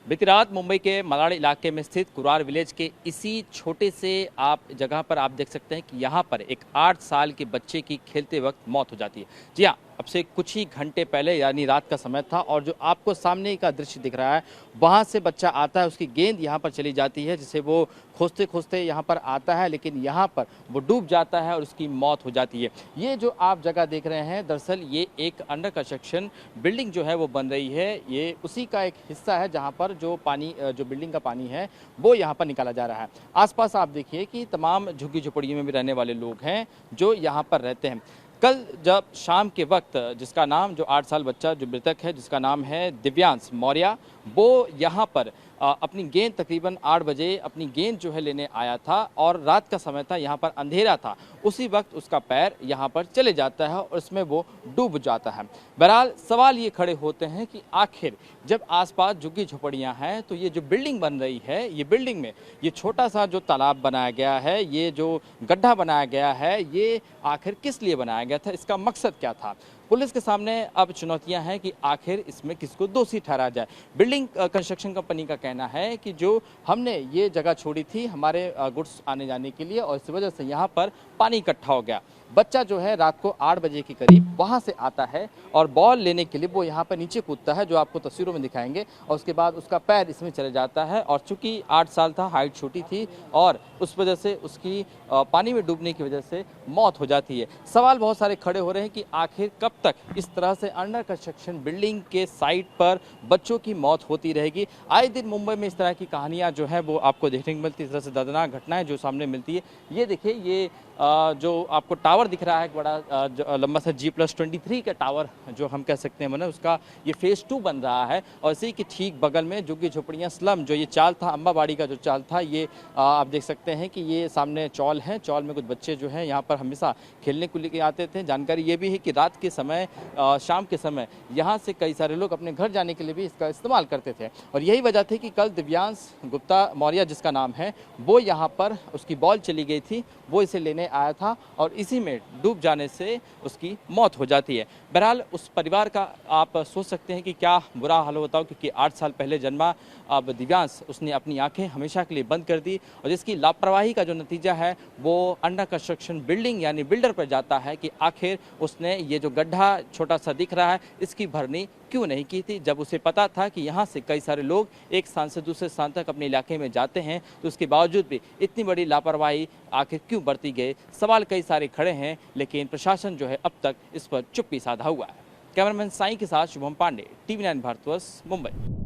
बीती रात मुंबई के मलाड इलाके में स्थित कुरार विलेज के इसी छोटे से आप जगह पर आप देख सकते हैं कि यहाँ पर एक 8 साल के बच्चे की खेलते वक्त मौत हो जाती है। जी हाँ, अब से कुछ ही घंटे पहले यानी रात का समय था और जो आपको सामने का दृश्य दिख रहा है वहाँ से बच्चा आता है, उसकी गेंद यहाँ पर चली जाती है जिसे वो खोजते खोजते यहाँ पर आता है, लेकिन यहाँ पर वो डूब जाता है और उसकी मौत हो जाती है। ये जो आप जगह देख रहे हैं दरअसल ये एक अंडर कंस्ट्रक्शन बिल्डिंग जो है वो बन रही है। ये उसी का एक हिस्सा है जहाँ पर जो पानी जो बिल्डिंग का पानी है वो यहाँ पर निकाला जा रहा है। आसपास आप देखिए कि तमाम झुग्गी झोपड़ियों में भी रहने वाले लोग हैं जो यहाँ पर रहते हैं। कल जब शाम के वक्त जिसका नाम जो 8 साल बच्चा जो मृतक है जिसका नाम है दिव्यांश मौर्य, वो यहाँ पर अपनी गेंद तकरीबन 8 बजे अपनी गेंद जो है लेने आया था और रात का समय था, यहाँ पर अंधेरा था। उसी वक्त उसका पैर यहाँ पर चले जाता है और इसमें वो डूब जाता है। बहरहाल सवाल ये खड़े होते हैं कि आखिर जब आसपास झुग्गी झोपड़ियाँ हैं तो ये जो बिल्डिंग बन रही है, ये बिल्डिंग में ये छोटा सा जो तालाब बनाया गया है, ये जो गड्ढा बनाया गया है, ये आखिर किस लिए बनाया गया था, इसका मकसद क्या था? पुलिस के सामने अब चुनौतियां हैं कि आखिर इसमें किसको दोषी ठहराया जाए। बिल्डिंग कंस्ट्रक्शन कंपनी का कहना है कि जो हमने ये जगह छोड़ी थी हमारे गुड्स आने जाने के लिए और इस वजह से यहाँ पर पानी इकट्ठा हो गया। बच्चा जो है रात को 8 बजे के करीब वहाँ से आता है और बॉल लेने के लिए वो यहाँ पर नीचे कूदता है, जो आपको तस्वीरों में दिखाएंगे, और उसके बाद उसका पैर इसमें चले जाता है और चूंकि 8 साल था, हाइट छोटी थी और उस वजह से उसकी पानी में डूबने की वजह से मौत हो जाती है। सवाल बहुत सारे खड़े हो रहे हैं कि आखिर कब तक इस तरह से अंडर कंस्ट्रक्शन बिल्डिंग के साइट पर बच्चों की मौत होती रहेगी। आए दिन मुंबई में इस तरह की कहानियां जो है वो आपको देखने को मिलती है, इस तरह से दर्दनाक घटनाएं जो सामने मिलती है। ये देखिए, ये जो आपको टावर दिख रहा है, बड़ा लंबा सा G+23 का टावर जो हम कह सकते हैं, मतलब उसका ये फेज़ 2 बन रहा है और इसी के ठीक बगल में झुग्गी झोपड़ियाँ स्लम जो ये चाल था, अम्बाबाड़ी का जो चाल था, ये आप देख सकते हैं कि ये सामने चौल है। चौल में कुछ बच्चे जो हैं यहाँ पर हमेशा खेलने को लेके आते थे। जानकारी ये भी है कि रात के समय, शाम के समय यहाँ से कई सारे लोग अपने घर जाने के लिए भी इसका इस्तेमाल करते थे और यही वजह थी कि कल दिव्यांश गुप्ता मौर्य जिसका नाम है, वो यहाँ पर उसकी बॉल चली गई थी, वो इसे लेने आया था और इसी में डूब जाने से उसकी मौत हो जाती है। बहरहाल उस परिवार का आप सोच सकते हैं कि क्या बुरा हाल होता हो, क्योंकि 8 साल पहले जन्मा अब दिव्यांश, उसने अपनी आंखें हमेशा के लिए बंद कर दी और जिसकी लापरवाही का जो नतीजा है वो अंडर कंस्ट्रक्शन बिल्डिंग यानी बिल्डर पर जाता है कि आखिर उसने ये जो गड्ढा छोटा सा दिख रहा है इसकी भरनी क्यों नहीं की थी, जब उसे पता था कि यहाँ से कई सारे लोग एक स्थान से दूसरे स्थान तक अपने इलाके में जाते हैं, तो उसके बावजूद भी इतनी बड़ी लापरवाही आखिर क्यों बरती गई। सवाल कई सारे खड़े हैं, लेकिन प्रशासन जो है अब तक इस पर चुप्पी साधा हुआ है। कैमरामैन साई के साथ शुभम पांडे, TV9 भारतवर्ष, मुंबई।